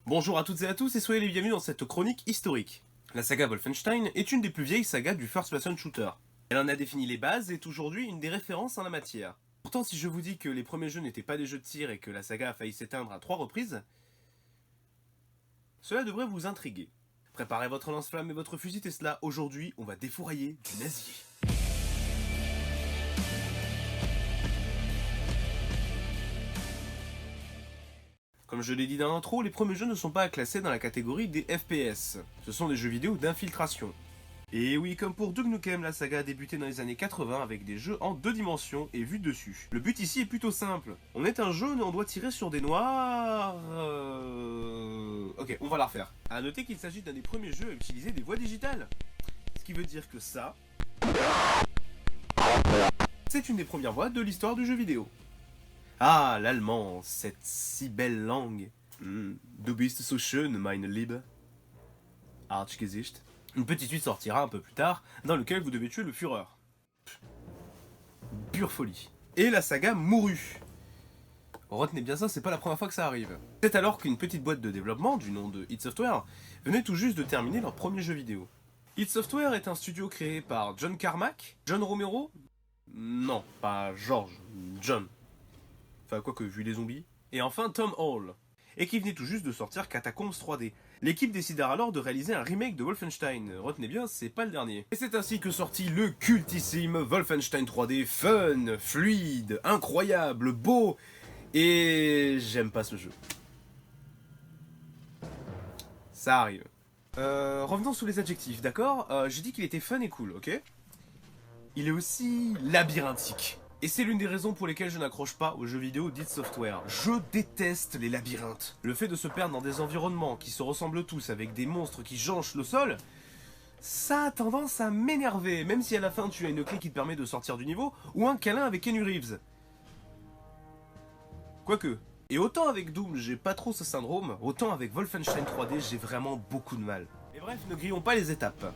Bonjour à toutes et à tous et soyez les bienvenus dans cette chronique historique. La saga Wolfenstein est une des plus vieilles sagas du first-person shooter. Elle en a défini les bases et est aujourd'hui une des références en la matière. Pourtant, si je vous dis que les premiers jeux n'étaient pas des jeux de tir et que la saga a failli s'éteindre à 3 reprises, cela devrait vous intriguer. Préparez votre lance-flamme et votre fusil Tesla, aujourd'hui on va défourailler du nazi. Comme je l'ai dit dans l'intro, les premiers jeux ne sont pas à classer dans la catégorie des FPS. Ce sont des jeux vidéo d'infiltration. Et oui, comme pour Duke Nukem, la saga a débuté dans les années 80 avec des jeux en 2 dimensions et vue dessus. Le but ici est plutôt simple. On est un jaune et on doit tirer sur des noirs... Ok, on va la refaire. A noter qu'il s'agit d'un des premiers jeux à utiliser des voix digitales. Ce qui veut dire que ça... c'est une des premières voix de l'histoire du jeu vidéo. Ah, l'allemand, cette si belle langue. Du bist so schön, meine Liebe. Archgesicht. Une petite suite sortira un peu plus tard, dans lequel vous devez tuer le Führer. Pure folie. Et la saga mourut. Retenez bien ça, c'est pas la première fois que ça arrive. C'est alors qu'une petite boîte de développement, du nom de id Software, venait tout juste de terminer leur premier jeu vidéo. id Software est un studio créé par John Carmack, John Romero... Non, pas George, John. Enfin, quoique, vu les zombies. Et enfin, Tom Hall. Et qui venait tout juste de sortir Catacombs 3D. L'équipe décida alors de réaliser un remake de Wolfenstein. Retenez bien, c'est pas le dernier. Et c'est ainsi que sortit le cultissime Wolfenstein 3D, fun, fluide, incroyable, beau, et j'aime pas ce jeu. Ça arrive. Revenons sous les adjectifs, d'accord. J'ai dit qu'il était fun et cool, ok. Il est aussi labyrinthique. Et c'est l'une des raisons pour lesquelles je n'accroche pas aux jeux vidéo d'id Software. Je déteste les labyrinthes. Le fait de se perdre dans des environnements qui se ressemblent tous avec des monstres qui jonchent le sol, ça a tendance à m'énerver, même si à la fin tu as une clé qui te permet de sortir du niveau, ou un câlin avec Keanu Reeves. Quoique. Et autant avec Doom j'ai pas trop ce syndrome, autant avec Wolfenstein 3D j'ai vraiment beaucoup de mal. Et bref, ne grillons pas les étapes.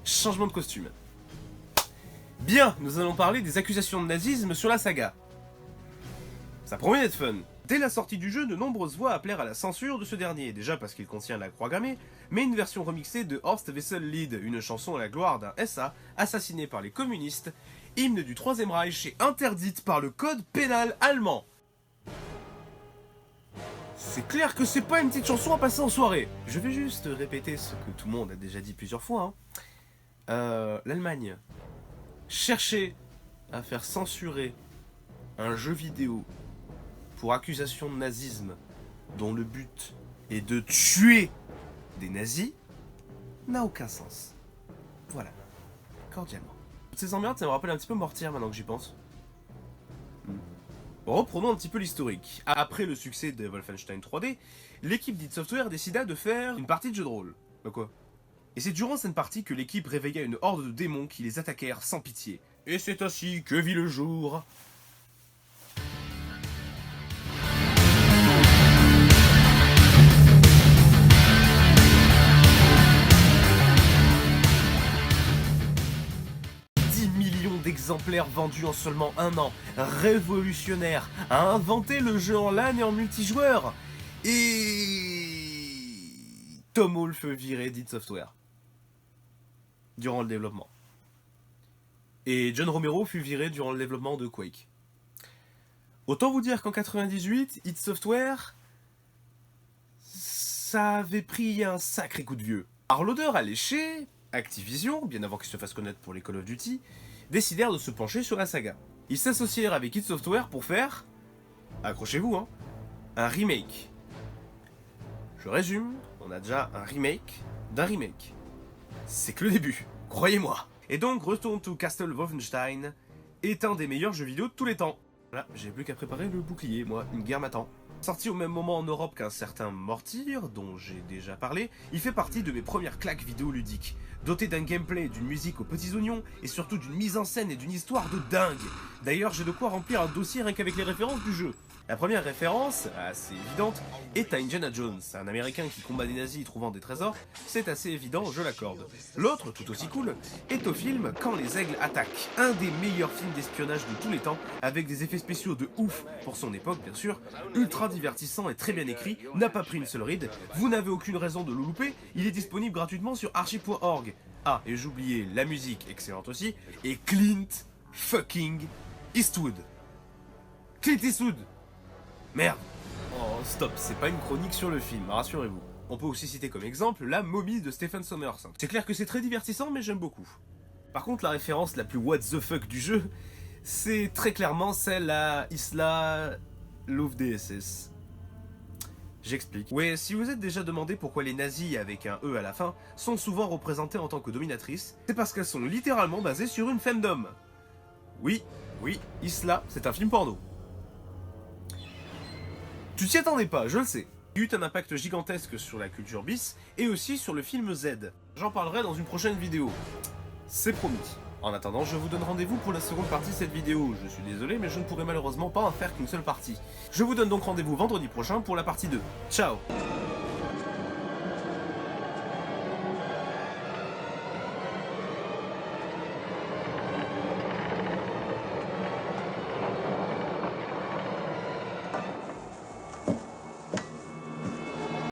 Changement de costume. Bien, nous allons parler des accusations de nazisme sur la saga. Ça promet d'être fun. Dès la sortie du jeu, de nombreuses voix appelèrent à la censure de ce dernier, déjà parce qu'il contient la croix gammée, mais une version remixée de Horst Wessel Lied, une chanson à la gloire d'un SA assassiné par les communistes, hymne du Troisième Reich et interdite par le code pénal allemand. C'est clair que c'est pas une petite chanson à passer en soirée. Je vais juste répéter ce que tout le monde a déjà dit plusieurs fois, hein. L'Allemagne cherchait à faire censurer un jeu vidéo pour accusation de nazisme dont le but est de tuer des nazis n'a aucun sens. Voilà, cordialement. Toutes ces emmerdes, ça me rappelle un petit peu Mortier maintenant que j'y pense. Reprenons un petit peu l'historique. Après le succès de Wolfenstein 3D, l'équipe d'id Software décida de faire une partie de jeu de rôle. Bah quoi ? Et c'est durant cette partie que l'équipe réveilla une horde de démons qui les attaquèrent sans pitié. Et c'est ainsi que vit le jour... d'exemplaires vendus en seulement un an, révolutionnaire, a inventé le jeu en LAN et en multijoueur, et Tom Hall fut viré d'id Software durant le développement. Et John Romero fut viré durant le développement de Quake. Autant vous dire qu'en 98, id Software, ça avait pris un sacré coup de vieux. Alors l'odeur a léché, Activision, bien avant qu'ils se fassent connaître pour les Call of Duty, décidèrent de se pencher sur la saga. Ils s'associèrent avec id Software pour faire, accrochez-vous, hein, un remake. Je résume, on a déjà un remake d'un remake. C'est que le début, croyez-moi. Et donc, Return to Castle Wolfenstein est un des meilleurs jeux vidéo de tous les temps. Voilà, j'ai plus qu'à préparer le bouclier, moi, une guerre m'attend. Sorti au même moment en Europe qu'un certain Mortyr, dont j'ai déjà parlé, il fait partie de mes premières claques vidéoludiques. Doté d'un gameplay, d'une musique aux petits oignons, et surtout d'une mise en scène et d'une histoire de dingue. D'ailleurs, j'ai de quoi remplir un dossier rien qu'avec les références du jeu. La première référence, assez évidente, est à Indiana Jones, un américain qui combat des nazis trouvant des trésors, c'est assez évident, je l'accorde. L'autre, tout aussi cool, est au film Quand les aigles attaquent, un des meilleurs films d'espionnage de tous les temps, avec des effets spéciaux de ouf, pour son époque bien sûr, ultra divertissant et très bien écrit, n'a pas pris une seule ride, vous n'avez aucune raison de le louper, il est disponible gratuitement sur archive.org. Ah, et j'oubliais la musique, excellente aussi, et Clint fucking Eastwood. Clint Eastwood. Merde. Oh, stop, c'est pas une chronique sur le film, rassurez-vous. On peut aussi citer comme exemple la momie de Stephen Sommers. C'est clair que c'est très divertissant, mais j'aime beaucoup. Par contre, la référence la plus what the fuck du jeu, c'est très clairement celle à Isla Love-DSS. J'explique. Ouais, si vous êtes déjà demandé pourquoi les nazis avec un E à la fin sont souvent représentés en tant que dominatrices, c'est parce qu'elles sont littéralement basées sur une femdom. Oui, Isla, c'est un film porno. Tu t'y attendais pas, je le sais. Il y a eu un impact gigantesque sur la culture bis et aussi sur le film Z. J'en parlerai dans une prochaine vidéo. C'est promis. En attendant, je vous donne rendez-vous pour la seconde partie de cette vidéo. Je suis désolé, mais je ne pourrai malheureusement pas en faire qu'une seule partie. Je vous donne donc rendez-vous vendredi prochain pour la partie 2. Ciao!